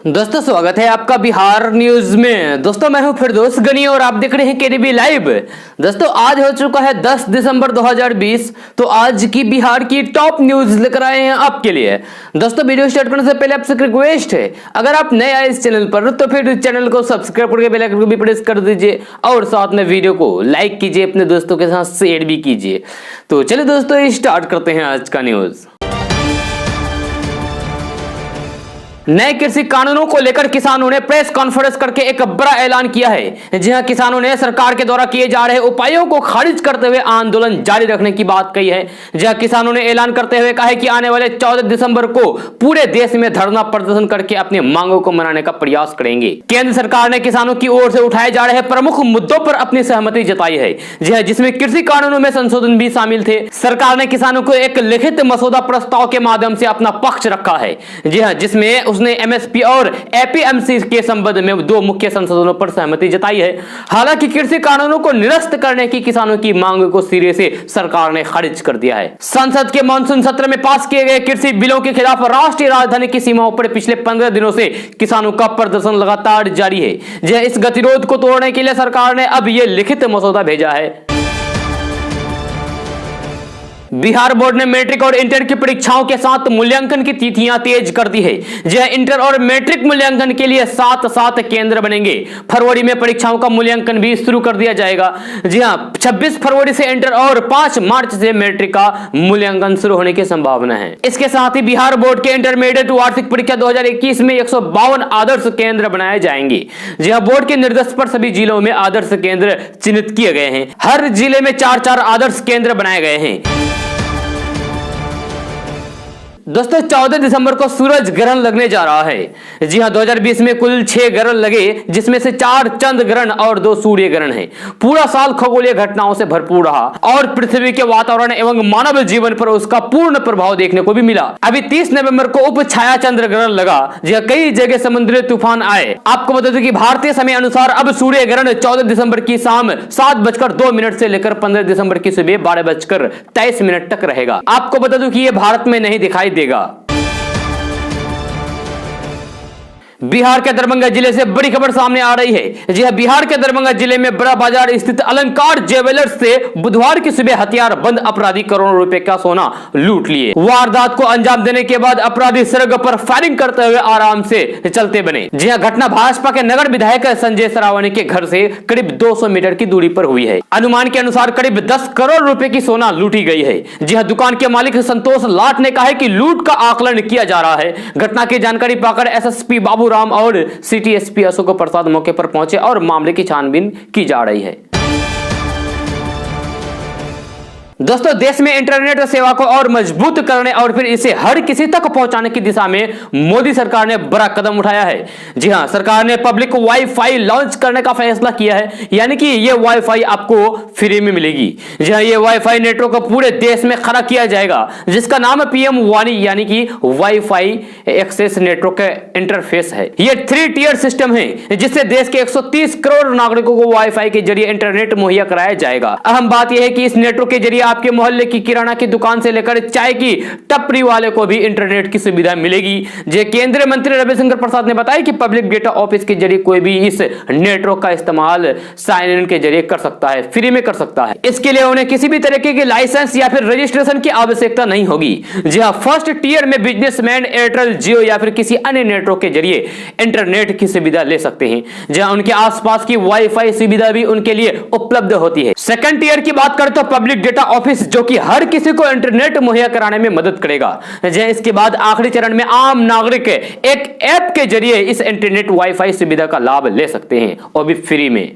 दोस्तों स्वागत है आपका बिहार न्यूज में। दोस्तों मैं हूं फिरदौस गनी और आप देख रहे हैं केडीबी लाइव। दोस्तों आज हो चुका है 10 दिसंबर 2020। तो आज की बिहार की टॉप न्यूज लेकर आए हैं आपके लिए। दोस्तों वीडियो स्टार्ट करने से पहले आपसे रिक्वेस्ट है, अगर आप नए आए इस चैनल पर तो फिर इस चैनल को सब्सक्राइब करके बेल आइकन को भी प्रेस कर दीजिए और साथ में वीडियो को लाइक कीजिए, अपने दोस्तों के साथ शेयर भी कीजिए। तो चलिए दोस्तों स्टार्ट करते हैं आज का न्यूज। नए कृषि कानूनों को लेकर किसानों ने प्रेस कॉन्फ्रेंस करके एक बड़ा ऐलान किया है। जी हां, किसानों ने सरकार के द्वारा किए जा रहे उपायों को खारिज करते हुए आंदोलन जारी रखने की बात कही है। जी हां, किसानों ने ऐलान करते हुए कहा है कि आने वाले 14 दिसंबर को पूरे देश में धरना प्रदर्शन करके अपनी मांगों को मनाने का प्रयास करेंगे। केंद्र सरकार ने किसानों की ओर से उठाए जा रहे प्रमुख मुद्दों पर अपनी सहमति जताई है। जी हां, जिसमें कृषि कानूनों में संशोधन भी शामिल थे। सरकार ने किसानों को एक लिखित मसौदा प्रस्ताव के माध्यम से अपना पक्ष रखा है। जी हां, जिसमें उसने एमएसपी और एपीएमसी के संबंध में दो मुख्य संशोधनों पर सहमति जताई है। हालांकि कृषि कानूनों को निरस्त करने की किसानों की मांग को सिरे से सरकार ने खारिज कर दिया है। संसद के मानसून सत्र में पास किए गए कृषि बिलों के खिलाफ राष्ट्रीय राजधानी की सीमाओं पर पिछले 15 दिनों से किसानों का प्रदर्शन लगातार जारी है। इस गतिरोध को तोड़ने के लिए सरकार ने अब यह लिखित मसौदा भेजा है। बिहार बोर्ड ने मैट्रिक और इंटर की परीक्षाओं के साथ मूल्यांकन की तिथियां तेज कर दी है। जो इंटर और मैट्रिक मूल्यांकन के लिए 7 केंद्र बनेंगे। फरवरी में परीक्षाओं का मूल्यांकन भी शुरू कर दिया जाएगा। जी हां, 26 फरवरी से इंटर और 5 मार्च से मैट्रिक का मूल्यांकन शुरू होने की संभावना है। इसके साथ ही बिहार बोर्ड के इंटरमीडिएट वार्षिक परीक्षा 2021 में 152 आदर्श केंद्र बनाए जाएंगे। जी हां, बोर्ड के निर्देश पर सभी जिलों में आदर्श केंद्र चिन्हित किए गए हैं। हर जिले में 4 आदर्श केंद्र बनाए गए हैं। दोस्तों 14 दिसंबर को सूरज ग्रहण लगने जा रहा है। जी हां, 2020 में कुल 6 ग्रहण लगे, जिसमें से 4 चंद्र ग्रहण और 2 सूर्य ग्रहण हैं। पूरा साल खगोलीय घटनाओं से भरपूर रहा और पृथ्वी के वातावरण एवं मानव जीवन पर उसका पूर्ण प्रभाव देखने को भी मिला। अभी 30 नवंबर को उप छाया चंद्र ग्रहण लगा। जी हां, कई जगह समुद्री तूफान आए। आपको बता दूं कि भारतीय समय अनुसार अब सूर्य ग्रहण 14 दिसंबर की शाम 7:02 से लेकर 15 दिसंबर की सुबह 12:23 तक रहेगा। आपको बता दूं कि यह भारत में नहीं दिखाई देगा। बिहार के दरभंगा जिले से बड़ी खबर सामने आ रही है। जी हां, बिहार के दरभंगा जिले में बड़ा बाजार स्थित अलंकार ज्वेलर्स से बुधवार की सुबह हथियार बंद अपराधी करोड़ों रुपए का सोना लूट लिए। वारदात को अंजाम देने के बाद अपराधी सड़क पर फायरिंग करते हुए आराम से चलते बने। जी हां, घटना भाजपा के नगर विधायक संजय सरावणी के घर से करीब 200 मीटर की दूरी पर हुई है। अनुमान के अनुसार करीब 10 करोड़ रुपए की सोना लूटी गई है। जी हां, दुकान के मालिक संतोष लाट ने कहा है कि लूट का आकलन किया जा रहा है। घटना की जानकारी पाकर एसएसपी बाबू राम और सिटी एसपी अशोक प्रसाद मौके पर पहुंचे और मामले की छानबीन की जा रही है। दोस्तों देश में इंटरनेट सेवा को और मजबूत करने और फिर इसे हर किसी तक पहुंचाने की दिशा में मोदी सरकार ने बड़ा कदम उठाया है। जी हां, सरकार ने पब्लिक वाईफाई लॉन्च करने का फैसला किया है, यानी कि ये वाईफाई आपको फ्री में मिलेगी। जी हां, ये वाईफाई नेटवर्क पूरे देश में खड़ा किया जाएगा, जिसका नाम पीएम वाणी यानी कि वाईफाई एक्सेस नेटवर्क इंटरफेस है। ये 3 टियर सिस्टम है, जिससे देश के 130 करोड़ नागरिकों को वाईफाई के जरिए इंटरनेट मुहैया कराया जाएगा। अहम बात यह है कि इस नेटवर्क के जरिए आपके मोहल्ले की किराना की दुकान से लेकर चाय की टपरी वाले को भी इंटरनेट की सुविधा मिलेगी। जे केंद्रीय मंत्री रविशंकर प्रसाद ने बताया कि पब्लिक डेटा ऑफिस के जरिए कोई भी इस नेटवर्क का इस्तेमाल साइन इन के जरिए कर सकता है, फ्री में कर सकता है। इसके लिए उन्हें किसी भी तरीके के लाइसेंस या फिर रजिस्ट्रेशन की आवश्यकता नहीं होगी। जी हां, फर्स्ट टियर में बिजनेसमैन एयरटेल, जियो या फिर किसी अन्य नेटवर्क के जरिए इंटरनेट की सुविधा ले सकते हैं, जहां उनके आसपास की वाईफाई सुविधा भी उनके लिए उपलब्ध होती है। सेकंड टियर की बात करें तो पब्लिक डेटा ऑफिस, जो कि हर किसी को इंटरनेट मुहैया कराने में मदद करेगा। इसके बाद आखिरी चरण में आम नागरिक एक ऐप के जरिए इस इंटरनेट वाईफाई सुविधा का लाभ ले सकते हैं, और भी फ्री में।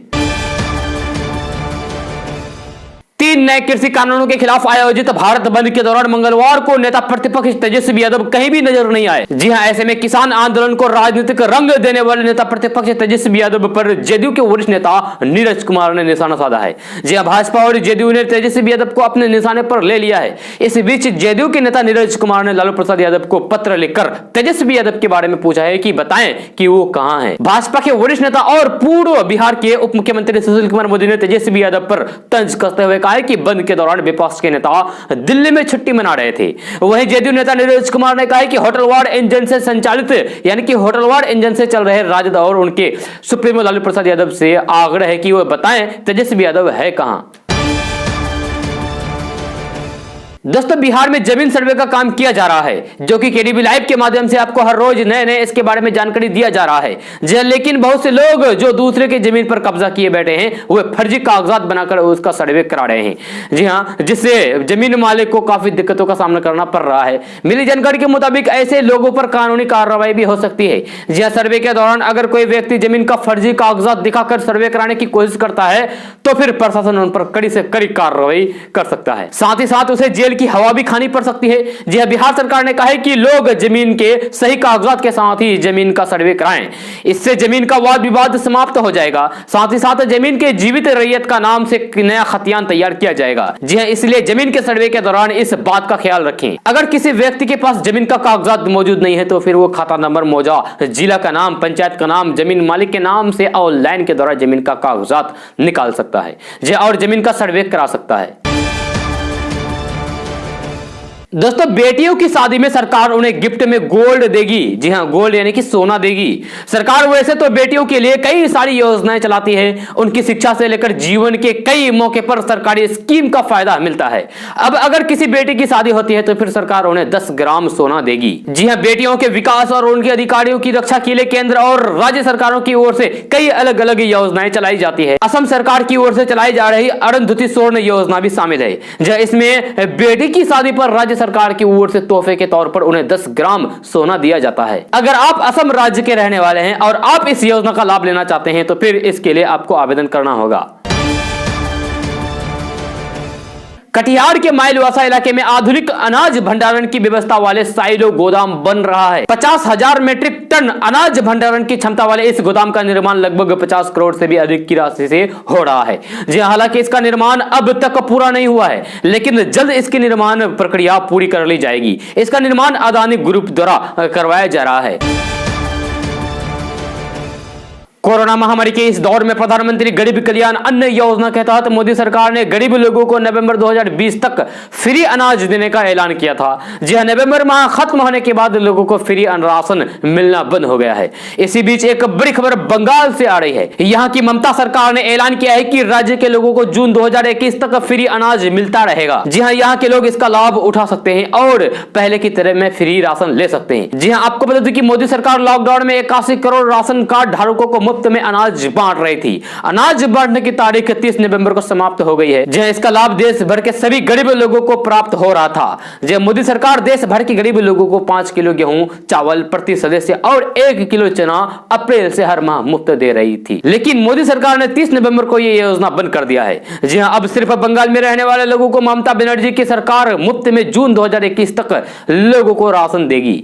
3 नए कृषि कानूनों के खिलाफ आयोजित भारत बंद के दौरान मंगलवार को नेता प्रतिपक्ष तेजस्वी यादव कहीं भी नजर नहीं आए। जी हां, ऐसे में किसान आंदोलन को राजनीतिक रंग देने वाले नेता प्रतिपक्ष तेजस्वी यादव पर जेडीयू के वरिष्ठ नेता नीरज कुमार ने निशाना साधा है। जी हां, भाजपा और जेडीयू ने तेजस्वी यादव को अपने निशाने पर ले लिया है। इस बीच जेडीयू के नेता नीरज कुमार ने लालू प्रसाद यादव को पत्र लिखकर तेजस्वी यादव के बारे में पूछा है कि बताएं कि वो कहां है। भाजपा के वरिष्ठ नेता और पूर्व बिहार के उप मुख्यमंत्री सुशील कुमार मोदी ने तेजस्वी यादव पर तंज कसते हुए कहा है कि बंद के दौरान विपक्ष के नेता दिल्ली में छुट्टी मना रहे थे। वहीं जेडीयू नेता नीरज कुमार ने कहा है कि होटलवाड़ इंजन से संचालित यानी कि होटलवाड़ इंजन से चल रहे राजद और उनके सुप्रीमो लालू प्रसाद यादव से आग्रह है कि वो बताएं तेजस्वी यादव है कहां। दोस्तों बिहार में जमीन सर्वे का काम किया जा रहा है जो कि केडीबी लाइव के माध्यम से आपको हर रोज नए इसके बारे में जानकारी दिया जा रहा है जी। लेकिन बहुत से लोग जो दूसरे की जमीन पर कब्जा किए बैठे हैं वो फर्जी कागजात बनाकर उसका सर्वे करा रहे हैं जी हाँ, जिससे जमीन मालिक को काफी दिक्कतों का सामना करना पड़ रहा है। मिली जानकारी के मुताबिक ऐसे लोगों पर कानूनी कार्रवाई भी हो सकती है जी हाँ। सर्वे के दौरान अगर कोई व्यक्ति जमीन का फर्जी कागजात दिखाकर सर्वे कराने की कोशिश करता है तो फिर प्रशासन उन पर कड़ी से कड़ी कार्रवाई कर सकता है। साथ ही साथ उसे जेल की हवा भी खानी पड़ सकती है जी हां। बिहार सरकार ने कहा है कि लोग जमीन के सही कागजात के साथ ही जमीन का सर्वे कराएं, इससे जमीन का वाद विवाद समाप्त हो जाएगा। साथ ही साथ जमीन के जीवित रैयत का नाम से नया खतियान तैयार किया जाएगा जी हां। इसलिए जमीन के सर्वे के दौरान इस बात का ख्याल रखें, अगर किसी व्यक्ति के पास जमीन का कागजात मौजूद नहीं है तो फिर वो खाता नंबर, मौजा, जिला का नाम, पंचायत का नाम, जमीन मालिक के नाम से ऑनलाइन के द्वारा जमीन का कागजात निकाल सकता है जी और जमीन का सर्वे करा सकता है। दोस्तों बेटियों की शादी में सरकार उन्हें गिफ्ट में गोल्ड देगी जी हां, गोल्ड यानी कि सोना देगी। सरकार वैसे तो बेटियों के लिए कई सारी योजनाएं चलाती है, उनकी शिक्षा से लेकर जीवन के कई मौके पर सरकारी स्कीम का फायदा मिलता है। अब अगर किसी बेटी की शादी होती है तो फिर सरकार उन्हें 10 ग्राम सोना देगी जी हां। बेटियों के विकास और उनके अधिकारियों की रक्षा के लिए केंद्र और राज्य सरकारों की ओर से कई अलग अलग योजनाएं चलाई जाती है। असम सरकार की ओर से चलाई जा रही अरुंधति स्वर्ण योजना भी शामिल है जी। इसमें बेटी की शादी पर राज्य सरकार की ओर से तोहफे के तौर पर उन्हें 10 ग्राम सोना दिया जाता है। अगर आप असम राज्य के रहने वाले हैं और आप इस योजना का लाभ लेना चाहते हैं तो फिर इसके लिए आपको आवेदन करना होगा। कटिहार के माइलवासा इलाके में आधुनिक अनाज भंडारण की व्यवस्था वाले साइलो गोदाम बन रहा है। 50,000 मीट्रिक टन अनाज भंडारण की क्षमता वाले इस गोदाम का निर्माण लगभग 50 करोड़ से भी अधिक की राशि से हो रहा है जी। हालांकि इसका निर्माण अब तक पूरा नहीं हुआ है लेकिन जल्द इसकी निर्माण प्रक्रिया पूरी कर ली जाएगी। इसका निर्माण अदानी ग्रुप द्वारा करवाया जा रहा है। कोरोना महामारी के इस दौर में प्रधानमंत्री गरीब कल्याण अन्न योजना के तहत मोदी सरकार ने गरीब लोगों को नवंबर 2020 तक फ्री अनाज देने का ऐलान किया था जी हां। नवंबर माह खत्म होने के बाद लोगों को फ्री राशन मिलना बंद हो गया है। इसी बीच एक बड़ी खबर बंगाल से आ रही है। यहां की ममता सरकार ने ऐलान किया है कि राज्य के लोगों को जून 2021 तक फ्री अनाज मिलता रहेगा जी हां। यहाँ के लोग इसका लाभ उठा सकते हैं और पहले की तरह में फ्री राशन ले सकते हैं जी हां। आपको बता दें कि मोदी सरकार लॉकडाउन में 81 करोड़ राशन कार्ड धारकों को मुफ्त में अनाज बांट रही थी। अनाज बांटने की तारीख 30 नवंबर को समाप्त हो गई है जहां इसका लाभ देश भर के सभी गरीब लोगों को प्राप्त हो रहा था। जब मोदी सरकार देश भर के गरीब लोगों को 5 किलो गेहूं चावल प्रति सदस्य और 1 किलो चना अप्रैल से हर माह मुफ्त दे रही थी, लेकिन मोदी सरकार ने 30 नवंबर को यह योजना बंद कर दिया है जी हां। अब सिर्फ बंगाल में रहने वाले लोगों को ममता बनर्जी की सरकार मुफ्त में जून 2021 तक लोगों को राशन देगी।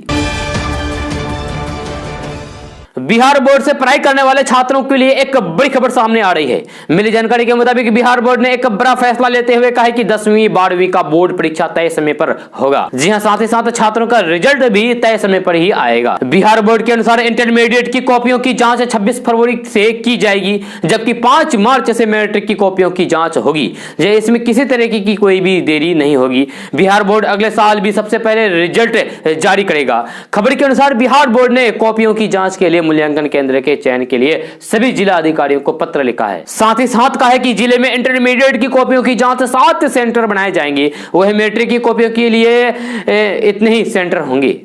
बिहार बोर्ड से पढ़ाई करने वाले छात्रों के लिए एक बड़ी खबर सामने आ रही है। मिली जानकारी के मुताबिक बिहार बोर्ड ने एक बड़ा फैसला लेते हुए कहा है कि 10वीं 12वीं का बोर्ड परीक्षा तय समय पर होगा जी हां। साथ ही साथ छात्रों का रिजल्ट भी तय समय पर ही आएगा। बिहार बोर्ड के अनुसार इंटरमीडिएट की कॉपियों की जांच 26 फरवरी से की जाएगी जबकि 5 मार्च से मैट्रिक की कॉपियों की जांच होगी। इसमें किसी तरीके की कोई भी देरी नहीं होगी। बिहार बोर्ड अगले साल भी सबसे पहले रिजल्ट जारी करेगा। खबर के अनुसार बिहार बोर्ड ने कॉपियों की जांच के लिए मूल्यांकन केंद्र के चयन के लिए सभी जिला अधिकारियों को पत्र लिखा है। साथ ही साथ कहा है कि जिले में इंटरमीडिएट की कॉपियों की जांच 7 सेंटर बनाए जाएंगे, वही मैट्रिक की कॉपियों के लिए इतने ही सेंटर होंगे।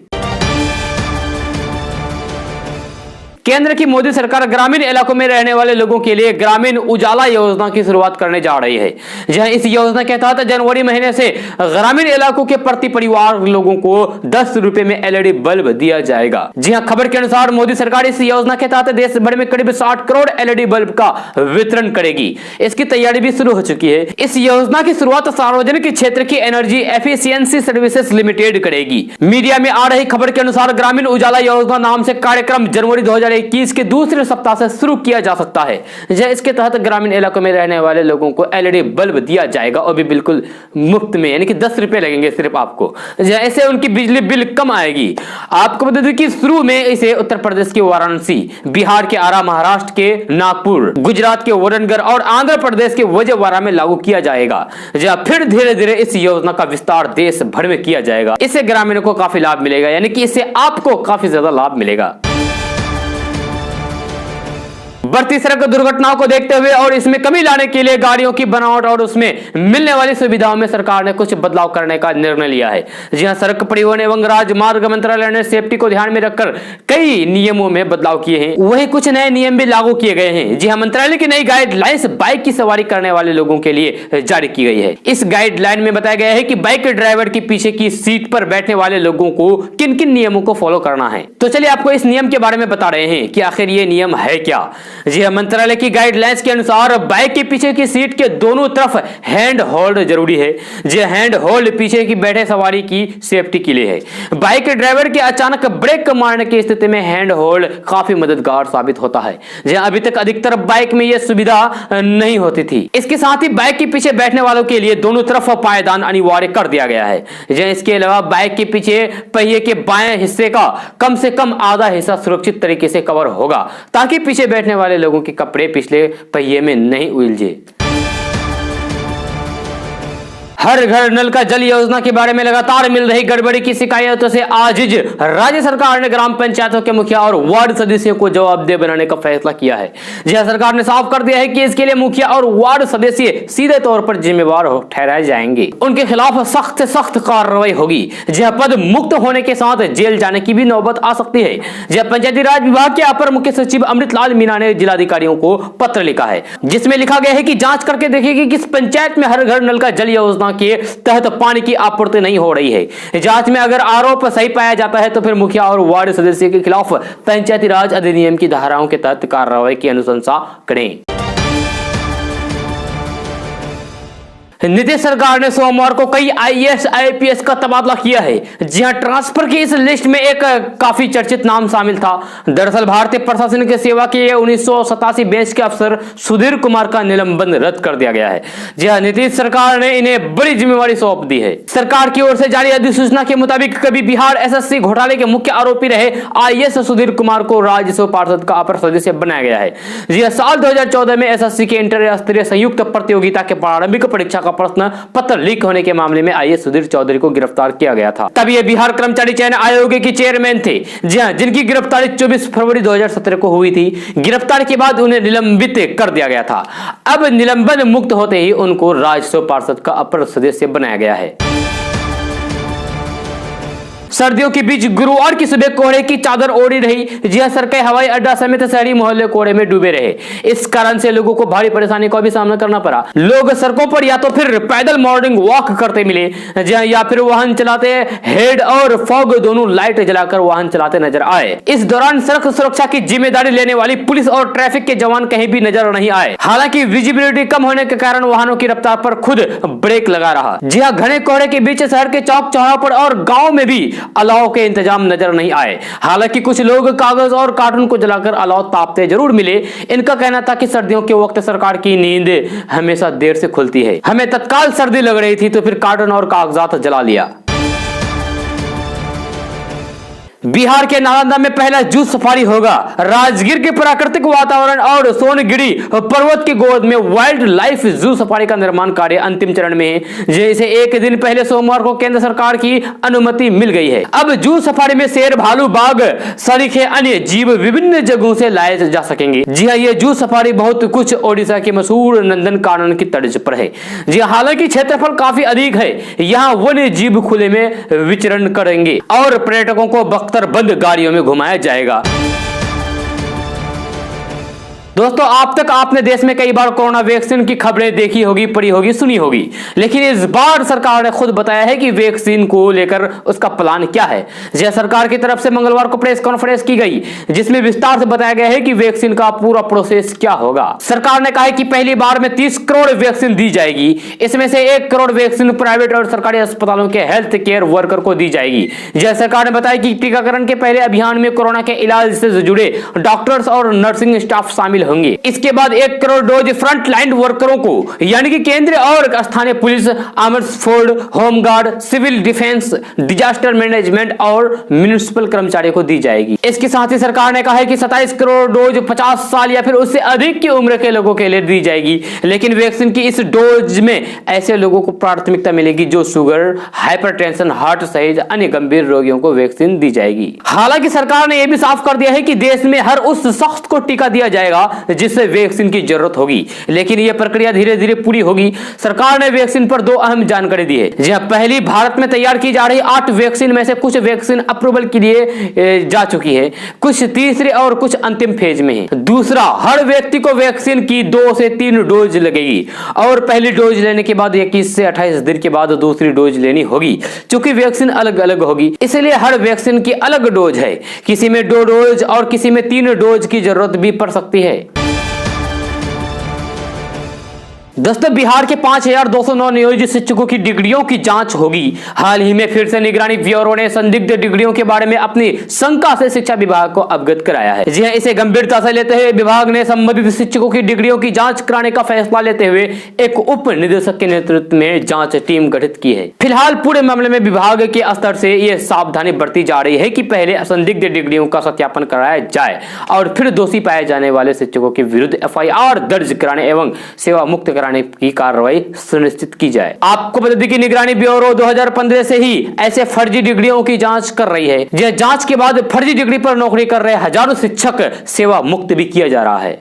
केंद्र की मोदी सरकार ग्रामीण इलाकों में रहने वाले लोगों के लिए ग्रामीण उजाला योजना की शुरुआत करने जा रही है जहां इस योजना के तहत जनवरी महीने से ग्रामीण इलाकों के प्रति परिवार लोगों को 10 रुपए में एलईडी बल्ब दिया जाएगा जी हां। खबर के अनुसार मोदी सरकार इस योजना के तहत देश भर में करीब 60 करोड़ एलईडी बल्ब का वितरण करेगी। इसकी तैयारी भी शुरू हो चुकी है। इस योजना की शुरुआत सार्वजनिक क्षेत्र की एनर्जी एफिशिएंसी सर्विसेज लिमिटेड करेगी। मीडिया में आ रही खबर के अनुसार ग्रामीण उजाला योजना नाम से कार्यक्रम जनवरी 2021 2021 के दूसरे सप्ताह से शुरू किया जा सकता है। इसके तहत ग्रामीण इलाकों में रहने वाले लोगों को एलईडी बल्ब दिया जाएगा और भी बिल्कुल मुफ्त में, यानी कि 10 रुपए लगेंगे सिर्फ आपको। ऐसे उनकी बिजली बिल कम आएगी। आपको बता दें कि शुरू में इसे उत्तर प्रदेश के वाराणसी, बिहार के आरा, महाराष्ट्र के नागपुर, गुजरात के वरनगर और आंध्र प्रदेश के विजयवाड़ा में लागू किया जाएगा। फिर धीरे धीरे इस योजना का विस्तार देश भर में किया जाएगा। इससे ग्रामीणों को काफी लाभ मिलेगा, यानी कि इससे आपको काफी ज्यादा लाभ मिलेगा। बढ़ती सड़क दुर्घटनाओं को देखते हुए और इसमें कमी लाने के लिए गाड़ियों की बनावट और उसमें मिलने वाली सुविधाओं में सरकार ने कुछ बदलाव करने का निर्णय लिया है। जी हां, सड़क परिवहन एवं राजमार्ग मंत्रालय ने सेफ्टी को ध्यान में रखकर कई नियमों में बदलाव किए हैं। वहीं कुछ नए नियम भी लागू किए गए हैं। जी हां, मंत्रालय की नई गाइडलाइंस बाइक की सवारी करने वाले लोगों के लिए जारी की गई है। इस गाइडलाइन में बताया गया है कि बाइक ड्राइवर की पीछे की सीट पर बैठने वाले लोगों को किन किन नियमों को फॉलो करना है। तो चलिए आपको इस नियम के बारे में बता रहे हैं कि आखिर ये नियम है क्या। जी हां, मंत्रालय की गाइडलाइंस के अनुसार बाइक के पीछे की सीट के दोनों तरफ हैंड होल्ड जरूरी है। जी, हैंड होल्ड पीछे की बैठे सवारी की सेफ्टी के लिए है। बाइक ड्राइवर के अचानक ब्रेक मारने की स्थिति में हैंड होल्ड काफी मददगार साबित होता है। जी, अभी तक अधिकतर बाइक में यह सुविधा नहीं होती थी। इसके साथ ही बाइक के पीछे बैठने वालों के लिए दोनों तरफ पायदान अनिवार्य कर दिया गया है। जी, इसके अलावा बाइक के पीछे पहिए के बाएं हिस्से का कम से कम आधा हिस्सा सुरक्षित तरीके से कवर होगा, ताकि पीछे बैठने वाले लोगों के कपड़े पिछले पहिए में नहीं उलझे। हर घर नल का जल योजना के बारे में लगातार मिल रही गड़बड़ी की शिकायतों से आज राज्य सरकार ने ग्राम पंचायतों के मुखिया और वार्ड सदस्यों को जवाबदेह बनाने का फैसला किया है। जी हां, सरकार ने साफ कर दिया है कि इसके लिए मुखिया और वार्ड सदस्य सीधे तौर पर जिम्मेवार ठहराए जाएंगे। उनके खिलाफ सख्त से सख्त कार्रवाई होगी। जी हां, पद मुक्त होने के साथ जेल जाने की भी नौबत आ सकती है। जी हां, पंचायती राज विभाग के अपर मुख्य सचिव अमृतलाल मीणा ने जिलाधिकारियों को पत्र लिखा है, जिसमें लिखा गया है कि जांच करके देखेगी कि किस पंचायत में हर घर नल का जल योजना के तहत पानी की आपूर्ति नहीं हो रही है। जांच में अगर आरोप सही पाया जाता है तो फिर मुखिया और वार्ड सदस्य के खिलाफ पंचायती राज अधिनियम की धाराओं के तहत कार्रवाई की अनुशंसा करें। नीतीश सरकार ने सोमवार को कई आईएएस आईपीएस का तबादला किया है। जी हां, ट्रांसफर की इस लिस्ट में एक काफी चर्चित नाम शामिल था। दरअसल भारतीय प्रशासनिक सेवा के 1987 बैच के अफसर सुधीर कुमार का निलंबन रद्द कर दिया गया है। जी हां, नीतीश सरकार ने इन्हें बड़ी जिम्मेवारी सौंप दी है। सरकार की ओर से जारी अधिसूचना के मुताबिक कभी बिहार एसएससी घोटाले के मुख्य आरोपी रहे आईएएस सुधीर कुमार को राज्यसभा पार्षद का अपर सदस्य बनाया गया है। जी हां, साल 2014 में एसएससी के इंटर स्तरीय संयुक्त प्रतियोगिता के प्रारंभिक परीक्षा का प्रश्न पत्र लीक होने के मामले में आईएएस सुधीर चौधरी को गिरफ्तार किया गया था। तब ये बिहार कर्मचारी चयन आयोग के चेयरमैन थे। जी हां, जिनकी गिरफ्तारी 24 फरवरी 2017 को हुई थी। गिरफ्तारी के बाद उन्हें निलंबित कर दिया गया था। अब निलंबन मुक्त होते ही उनको राज्यसभा पार्षद का अपर सदस्य बनाया गया है। सर्दियों के बीच गुरुवार की सुबह कोहरे की चादर ओढ़ी रही। जी हां, सरकारी हवाई अड्डा समेत शहरी मोहल्ले कोहरे में डूबे रहे। इस कारण से लोगों को भारी परेशानी का भी सामना करना पड़ा। लोग सड़कों पर या तो फिर पैदल मॉर्निंग वॉक करते मिले, जी हां, या फिर वाहन चलाते हेड और फॉग दोनों लाइट जलाकर वाहन चलाते नजर आए। इस दौरान सड़क सुरक्षा की जिम्मेदारी लेने वाली पुलिस और ट्रैफिक के जवान कहीं भी नजर नहीं आए। हालांकि विजिबिलिटी कम होने के कारण वाहनों की रफ्तार पर खुद ब्रेक लगा रहा। जी हां, घने कोहरे के बीच शहर के चौक चौराहों पर और गांव में भी अलाव के इंतजाम नजर नहीं आए। हालांकि कुछ लोग कागज और कार्टून को जलाकर अलाव तापते जरूर मिले। इनका कहना था कि सर्दियों के वक्त सरकार की नींद हमेशा देर से खुलती है। हमें तत्काल सर्दी लग रही थी तो फिर कार्टून और कागजात जला लिया। बिहार के नालंदा में पहला जू सफारी होगा। राजगीर के प्राकृतिक वातावरण और सोनगिरी पर्वत की गोद में वाइल्ड लाइफ जू सफारी का निर्माण कार्य अंतिम चरण में है। जैसे एक दिन पहले सोमवार को केंद्र सरकार की अनुमति मिल गई है। अब जू सफारी में शेर, भालू, बाघ, सरीखे, अन्य जीव विभिन्न जगहों से लाए जा सकेंगे। जी हाँ, ये जू सफारी बहुत कुछ ओडिशा के मशहूर नंदन कानन की तर्ज पर है। जी हालांकि क्षेत्रफल काफी अधिक है। यहाँ वन्य जीव खुले में विचरण करेंगे और पर्यटकों को बंद गाड़ियों में घुमाया जाएगा। दोस्तों अब तक आपने देश में कई बार कोरोना वैक्सीन की खबरें देखी होगी, पढ़ी होगी, सुनी होगी, लेकिन इस बार सरकार ने खुद बताया है कि वैक्सीन को लेकर उसका प्लान क्या है। जय सरकार की तरफ से मंगलवार को प्रेस कॉन्फ्रेंस की गई जिसमें विस्तार से बताया गया है कि वैक्सीन का पूरा प्रोसेस क्या होगा। सरकार ने कहा है कि पहली बार में 30 करोड़ वैक्सीन दी जाएगी। इसमें से 1 करोड़ वैक्सीन प्राइवेट और सरकारी अस्पतालों के हेल्थ केयर वर्कर को दी जाएगी। जय सरकार ने बताया कि टीकाकरण के पहले अभियान में कोरोना के इलाज से जुड़े डॉक्टर्स और नर्सिंग स्टाफ शामिल होंगे। इसके बाद 1 करोड़ डोज फ्रंट लाइन वर्करों को यानी कि केंद्रीय और स्थानीय पुलिस, armed force, home guard, civil defence, disaster management और म्युनिसिपल कर्मचारियों को दी जाएगी। इसके साथ ही सरकार ने कहा है कि 27 करोड़ डोज 50 साल या फिर उससे अधिक की उम्र के लोगों के लिए दी जाएगी। लेकिन वैक्सीन की इस डोज में ऐसे लोगों को प्राथमिकता मिलेगी जो शुगर, हाइपरटेंशन, हार्ट सहित अन्य गंभीर रोगियों को वैक्सीन दी जाएगी। हालांकि सरकार ने यह भी साफ कर दिया है कि देश में हर उस शख्स को टीका दिया जाएगा जिससे वैक्सीन की जरूरत होगी, लेकिन यह प्रक्रिया धीरे धीरे पूरी होगी। सरकार ने वैक्सीन पर 2 अहम जानकारी दी है। जी हां, पहली भारत में तैयार की जा रही 8 वैक्सीन में से कुछ वैक्सीन अप्रूवल के लिए जा चुकी है, कुछ तीसरे और कुछ अंतिम फेज में है। दूसरा, हर व्यक्ति को वैक्सीन की 2 से 3 डोज लगेगी और पहली डोज लेने के बाद 21 से 28 दिन के बाद दूसरी डोज लेनी होगी। चूंकि वैक्सीन अलग अलग होगी इसलिए हर वैक्सीन की अलग डोज है। किसी में 2 डोज और किसी में 3 डोज की जरूरत भी पड़ सकती है। दोस्तों बिहार के 5209 नियोजित शिक्षकों की डिग्रियों की जांच होगी। हाल ही में फिर से निगरानी ब्यूरो ने संदिग्ध डिग्रियों के बारे में अपनी शंका से शिक्षा विभाग को अवगत कराया है। जी हां, इसे गंभीरता से लेते हुए विभाग ने संबंधित शिक्षकों की डिग्रियों की जांच कराने का फैसला लेते हुए एक उप निदेशक के नेतृत्व में जांच टीम गठित की है। फिलहाल पूरे मामले में विभाग के स्तर से यह सावधानी बरती जा रही है कि पहले संदिग्ध डिग्रियों का सत्यापन कराया जाए और फिर दोषी पाए जाने वाले शिक्षकों के विरुद्ध FIR दर्ज कराने एवं सेवा मुक्त कराने की कार्रवाई सुनिश्चित की जाए। आपको बता दें कि निगरानी ब्यूरो 2015 से ही ऐसे फर्जी डिग्रियों की जांच कर रही है। यह जांच के बाद फर्जी डिग्री पर नौकरी कर रहे हजारों शिक्षक सेवा मुक्त भी किया जा रहा है।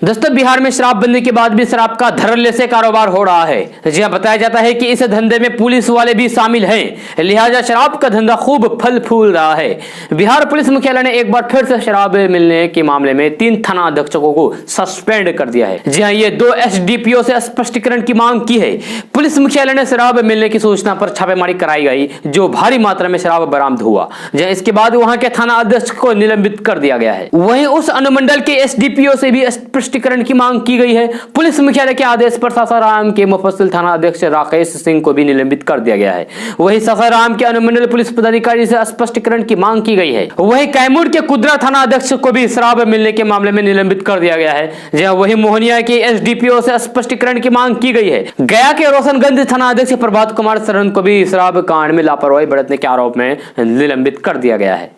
दोस्तों बिहार में शराबबंदी के बाद भी शराब का धड़ल्ले से कारोबार हो रहा है। जी हां, बताया जाता है कि इस धंधे में पुलिस वाले भी शामिल हैं, लिहाजा शराब का धंधा खूब फल फूल रहा है। बिहार पुलिस मुख्यालय ने एक बार फिर से शराब मिलने के मामले में 3 थाना अधीक्षकों को सस्पेंड कर दिया है। जी हां, ये 2 SDPO से स्पष्टीकरण की मांग की है। पुलिस मुख्यालय ने शराब मिलने की सूचना पर छापेमारी कराई गई जो भारी मात्रा में शराब बरामद हुआ। इसके बाद वहां के थाना अध्यक्ष को निलंबित कर दिया गया है। वहीं उस अनुमंडल के SDPO से भी स्पष्टीकरण की मांग की गई है। पुलिस मुख्यालय के आदेश पर सासाराम के मुफस्सिल थाना अध्यक्ष राकेश सिंह को भी निलंबित कर दिया गया है। वहीं सासाराम के अनुमंडल पुलिस पदाधिकारी से स्पष्टीकरण की मांग की गई है। वहीं कैमूर के कुदरा थाना अध्यक्ष को भी शराब मिलने के मामले में निलंबित कर दिया गया है। जहां वहीं मोहनिया के SDPO से स्पष्टीकरण की मांग की गई है। गया के रोशनगंज थाना अध्यक्ष प्रभात कुमार शरण को भी शराब कांड में लापरवाही बरतने के आरोप में निलंबित कर दिया गया है।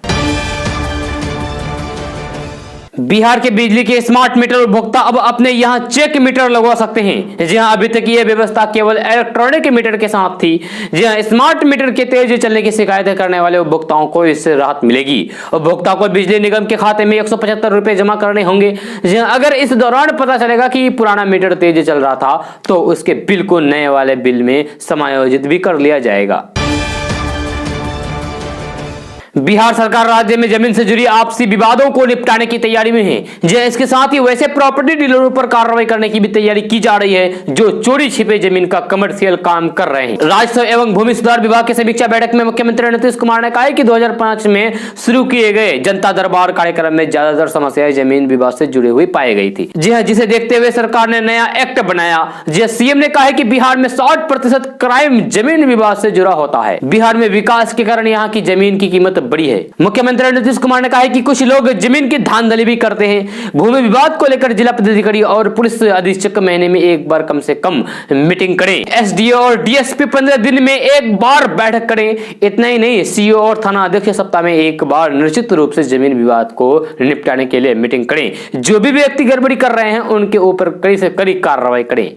बिहार के बिजली के स्मार्ट मीटर उपभोक्ता अब अपने यहां चेक मीटर लगवा सकते हैं। जी हां, अभी तक यह व्यवस्था केवल इलेक्ट्रॉनिक मीटर के साथ थी। जी हां, स्मार्ट मीटर के तेज चलने की शिकायत करने वाले उपभोक्ताओं को इससे राहत मिलेगी। उपभोक्ता को बिजली निगम के खाते में 175 रुपए जमा करने होंगे। जी हां, अगर इस दौरान पता चलेगा कि पुराना मीटर तेज चल रहा था तो उसके बिल को नए वाले बिल में समायोजित भी कर लिया जाएगा। बिहार सरकार राज्य में जमीन से जुड़ी आपसी विवादों को निपटाने की तैयारी में है। जी इसके साथ ही वैसे प्रॉपर्टी डीलरों पर कार्रवाई करने की भी तैयारी की जा रही है जो चोरी छिपे जमीन का कमर्शियल काम कर रहे हैं। राजस्व एवं भूमि सुधार विभाग की समीक्षा बैठक में मुख्यमंत्री नीतीश कुमार ने कहा कि 2005 में शुरू किए गए जनता दरबार कार्यक्रम में ज्यादातर समस्याएं जमीन विवाद से जुड़ी हुई पाई गई थी। जी हाँ, जिसे देखते हुए सरकार ने नया एक्ट बनाया। जी सीएम ने कहा है कि बिहार में 60% क्राइम जमीन विवाद से जुड़ा होता है। बिहार में विकास के कारण यहाँ की जमीन की कीमत बड़ी है। मुख्यमंत्री नीतीश कुमार ने कहा है कि कुछ लोग जमीन की धांधली भी करते हैं। भूमि विवाद को लेकर जिला पदाधिकारी और पुलिस अधीक्षक महीने में एक बार कम से कम मीटिंग करें। SDO और DSP 15 दिन में एक बार बैठक करें। इतना ही नहीं, CO और थाना अध्यक्ष सप्ताह में एक बार निश्चित रूप से जमीन विवाद को निपटाने के लिए मीटिंग करें। जो भी व्यक्ति गड़बड़ी कर रहे हैं उनके ऊपर कड़ी से कड़ी कार्रवाई करें।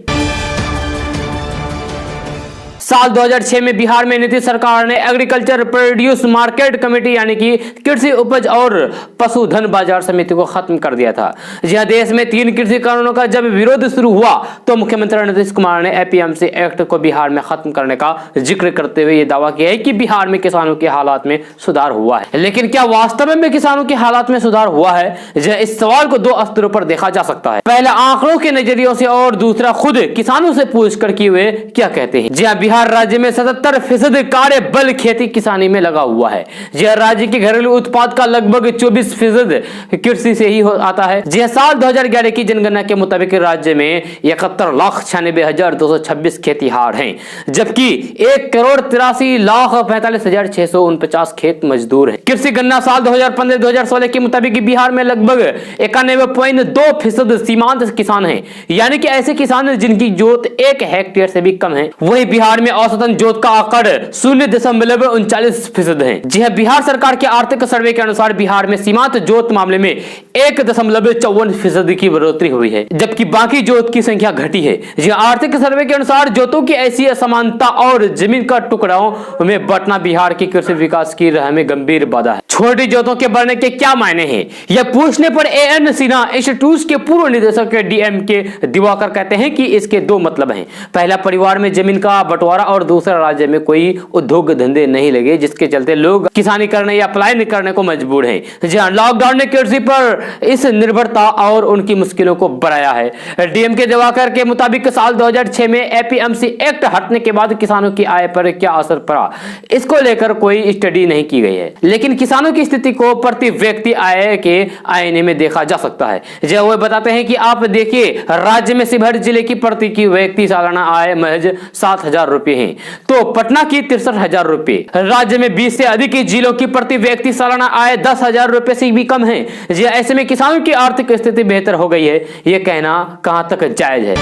साल 2006 में बिहार में नीतीश सरकार ने एग्रीकल्चर प्रोड्यूस मार्केट कमेटी यानी कि कृषि उपज और पशुधन बाजार समिति को खत्म कर दिया था। जहां देश में 3 कृषि कानूनों का जब विरोध शुरू हुआ तो मुख्यमंत्री नीतीश कुमार ने एपीएमसी एक्ट को बिहार में खत्म करने का जिक्र करते हुए यह दावा किया है कि बिहार में किसानों के हालात में सुधार हुआ है। लेकिन क्या वास्तव में किसानों के हालात में सुधार हुआ है? इस सवाल को 2 स्तरों पर देखा जा सकता है। पहला आंकड़ों के नजरियों से और दूसरा खुद किसानों से पूछकर कि वे क्या कहते हैं। जी बिहार राज्य में 77% कार्य बल खेती किसानी में लगा हुआ है। जी राज्य के घरेलू उत्पाद का लगभग 24% कृषि से ही आता है। जी साल 2011 की जनगणना के मुताबिक राज्य में 71,96,226 खेतीहार हैं, जबकि 1,83,45,649 खेत मजदूर हैं। कृषि गणना साल 2015-2016 के मुताबिक बिहार में लगभग 91.2% सीमांत किसान हैं, यानी कि ऐसे किसान जिनकी जोत 1 हेक्टेयर से भी कम है। वही बिहार में औसतन जोत का आंकड़ 0.39% है। जी हाँ, बिहार सरकार के आर्थिक सर्वे के अनुसार बिहार में सीमांत जोत मामले में 1.54% की बढ़ोतरी हुई है, जबकि बाकी जोत की संख्या घटी है। जी आर्थिक सर्वे के अनुसार जोतों की ऐसी असमानता और जमीन का टुकड़ाओं में बंटना बिहार की कृषि विकास की राह में गंभीर बाधा है। छोटी जोतों के बढ़ने के क्या मायने हैं? यह पूछने पर एएन सिन्हा इंस्टीट्यूट के पूर्व निदेशक डीएम के दिवाकर कहते हैं कि इसके 2 मतलब हैं। पहला, परिवार में जमीन का बंटवारा और दूसरा, राज्य में कोई उद्योग धंधे नहीं लगे जिसके चलते लोग किसानी करने या पलायन करने को मजबूर हैं। जी हां, लॉकडाउन ने कृषि पर इस निर्भरता और उनकी मुश्किलों को बढ़ाया है। डीएम के दिवाकर के मुताबिक साल 2006 में एपीएमसी एक्ट हटने के बाद किसानों की आय पर क्या असर पड़ा, इसको लेकर कोई स्टडी नहीं की गई है। लेकिन किसानों की स्थिति को प्रति व्यक्ति आय के आईने में देखा जा सकता है। जो वो बताते हैं कि आप देखिए, राज्य में शिवहर जिले की प्रति की व्यक्ति सालाना आय महज 7,000 रुपए है, तो पटना की 63,000 रुपए। राज्य में 20 से अधिक जिलों की प्रति व्यक्ति सालाना आय 10,000 रुपए से भी कम है। जी ऐसे में किसानों की आर्थिक स्थिति बेहतर हो गई है, यह कहना कहां तक जायज है?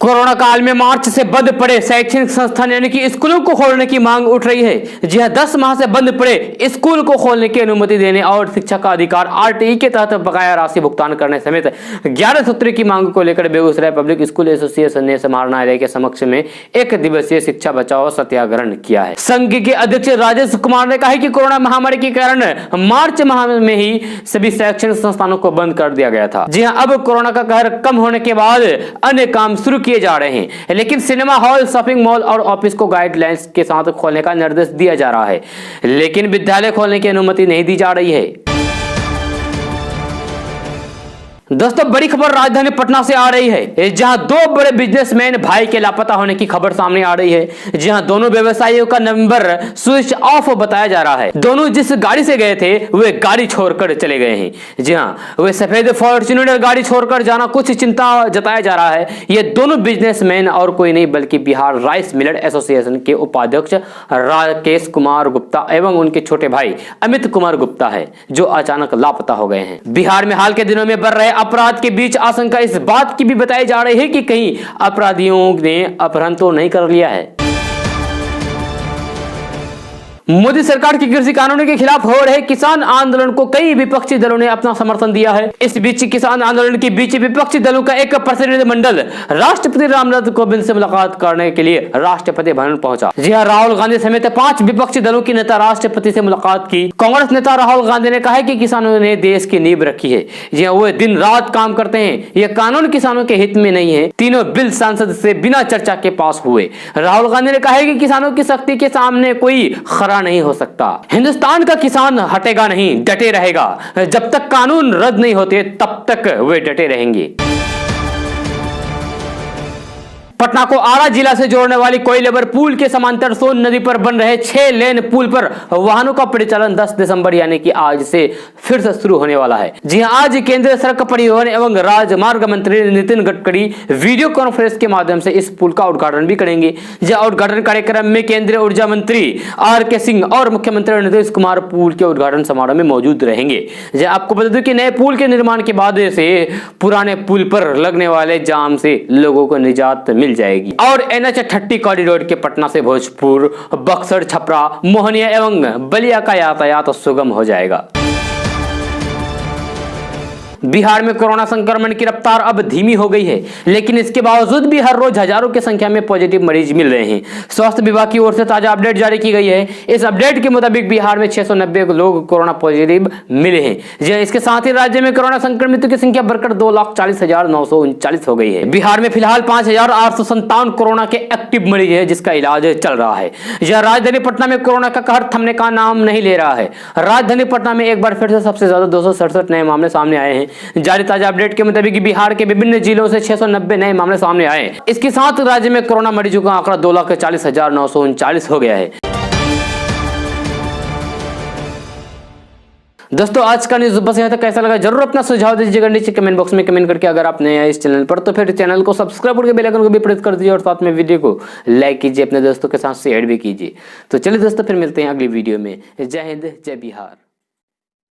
कोरोना काल में मार्च से बंद पड़े शैक्षणिक संस्थान यानी कि स्कूलों को खोलने की मांग उठ रही है। जी हां, 10 माह से बंद पड़े स्कूल को खोलने की अनुमति देने और शिक्षा का अधिकार आरटीई के तहत बकाया राशि भुगतान करने समेत 11 सूत्री की मांग को लेकर बेगूसराय पब्लिक स्कूल एसोसिएशन ने समाहरणालय के समक्ष में 1 दिवसीय शिक्षा बचाओ सत्याग्रह किया है। संघ के अध्यक्ष राजेश कुमार ने कहा कि कोरोना महामारी के कारण मार्च माह में ही सभी शैक्षणिक संस्थानों को बंद कर दिया गया था। जी हां, अब कोरोना का कहर कम होने के बाद अन्य काम शुरू किए जा रहे हैं, लेकिन सिनेमा हॉल, शॉपिंग मॉल और ऑफिस को गाइडलाइंस के साथ खोलने का निर्देश दिया जा रहा है, लेकिन विद्यालय खोलने की अनुमति नहीं दी जा रही है। दोस्तों, बड़ी खबर राजधानी पटना से आ रही है, जहां 2 बड़े बिजनेसमैन भाई के लापता होने की खबर सामने आ रही है। जहां दोनों व्यवसायियों का नंबर स्विच ऑफ बताया जा रहा है। दोनों जिस गाड़ी से गए थे वे गाड़ी छोड़कर चले गए हैं। जी हां, वे सफेद फॉर्च्यूनर गाड़ी छोड़कर जाना कुछ चिंता जताया जा रहा है। ये दोनों बिजनेसमैन और कोई नहीं बल्कि बिहार राइस मिलर एसोसिएशन के उपाध्यक्ष राकेश कुमार गुप्ता एवं उनके छोटे भाई अमित कुमार गुप्ता है, जो अचानक लापता हो गए हैं। बिहार में हाल के दिनों में बढ़ रहे अपराध के बीच आशंका इस बात की भी बताई जा रही है कि कहीं अपराधियों ने अपहरण तो नहीं कर लिया है। मोदी सरकार की कृषि कानूनों के खिलाफ हो रहे किसान आंदोलन को कई विपक्षी दलों ने अपना समर्थन दिया है। इस बीच किसान आंदोलन के बीच विपक्षी दलों का एक प्रतिनिधिमंडल राष्ट्रपति रामनाथ कोविंद से मुलाकात करने के लिए राष्ट्रपति भवन पहुंचा। जी हां, राहुल गांधी समेत 5 विपक्षी दलों की नेता राष्ट्रपति से मुलाकात की। कांग्रेस नेता राहुल गांधी ने कहा है कि किसानों ने देश की नींव रखी है। जी हां, वो दिन रात काम करते हैं। यह कानून किसानों के हित में नहीं है। तीनों बिल संसद से बिना चर्चा के पास हुए। राहुल गांधी ने कहा है कि किसानों की शक्ति के सामने कोई खड़ा नहीं हो सकता। हिंदुस्तान का किसान हटेगा नहीं, डटे रहेगा। जब तक कानून रद्द नहीं होते तब तक वे डटे रहेंगे। पटना को आरा जिला से जोड़ने वाली कोइलेबर पुल के समांतर सोन नदी पर बन रहे 6 लेन पुल पर वाहनों का परिचालन 10 दिसंबर यानी कि आज से फिर से शुरू होने वाला है। जी हां, आज केंद्रीय सड़क परिवहन एवं राजमार्ग मंत्री नितिन गडकरी वीडियो कॉन्फ्रेंस के माध्यम से इस पुल का उद्घाटन भी करेंगे। जहां उद्घाटन कार्यक्रम में केंद्रीय ऊर्जा मंत्री आर.के. सिंह और मुख्यमंत्री नीतीश कुमार पुल के उद्घाटन समारोह में मौजूद रहेंगे। आपको बता दूं कि नए पुल के निर्माण के बाद से पुराने पुल पर लगने वाले जाम से लोगों को निजात मिल जाएगी और NH-30 कॉरिडोर के पटना से भोजपुर, बक्सर, छपरा, मोहनिया एवं बलिया का यातायात सुगम हो जाएगा। बिहार में कोरोना संक्रमण की रफ्तार अब धीमी हो गई है, लेकिन इसके बावजूद भी हर रोज हजारों की संख्या में पॉजिटिव मरीज मिल रहे हैं। स्वास्थ्य विभाग की ओर से ताजा अपडेट जारी की गई है। इस अपडेट के मुताबिक बिहार में 690 लोग कोरोना पॉजिटिव मिले हैं। इसके साथ ही राज्य में कोरोना संक्रमितों की संख्या बढ़कर 2,40,939 हो गई है। बिहार में फिलहाल 5,857 कोरोना के एक्टिव मरीज है, जिसका इलाज चल रहा है। यह राजधानी पटना में कोरोना का कहर थमने का नाम नहीं ले रहा है। राजधानी पटना में एक बार फिर से सबसे ज्यादा 267 नए मामले सामने आए हैं। जारी ताजा अपडेट के मुताबिक बिहार के विभिन्न जिलों से 690 नए मामले सामने आए। इसके साथ राज्य में कोरोना मरीजों का आंकड़ा 2,40,939 हो गया है। दोस्तों आज का न्यूज़ बस यहाँ तक। कैसा लगा जरूर अपना सुझाव दीजिएगा नीचे कमेंट बॉक्स में कमेंट करके। अगर आप नए हैं इस चैनल पर तो फिर चैनल को सब्सक्राइब करके बेल आइकन को भी प्रेस कर दीजिए और साथ में वीडियो को लाइक कीजिए, अपने दोस्तों के साथ शेयर भी कीजिए। तो चलिए दोस्तों फिर मिलते हैं अगली वीडियो में। जय हिंद, जय बिहार।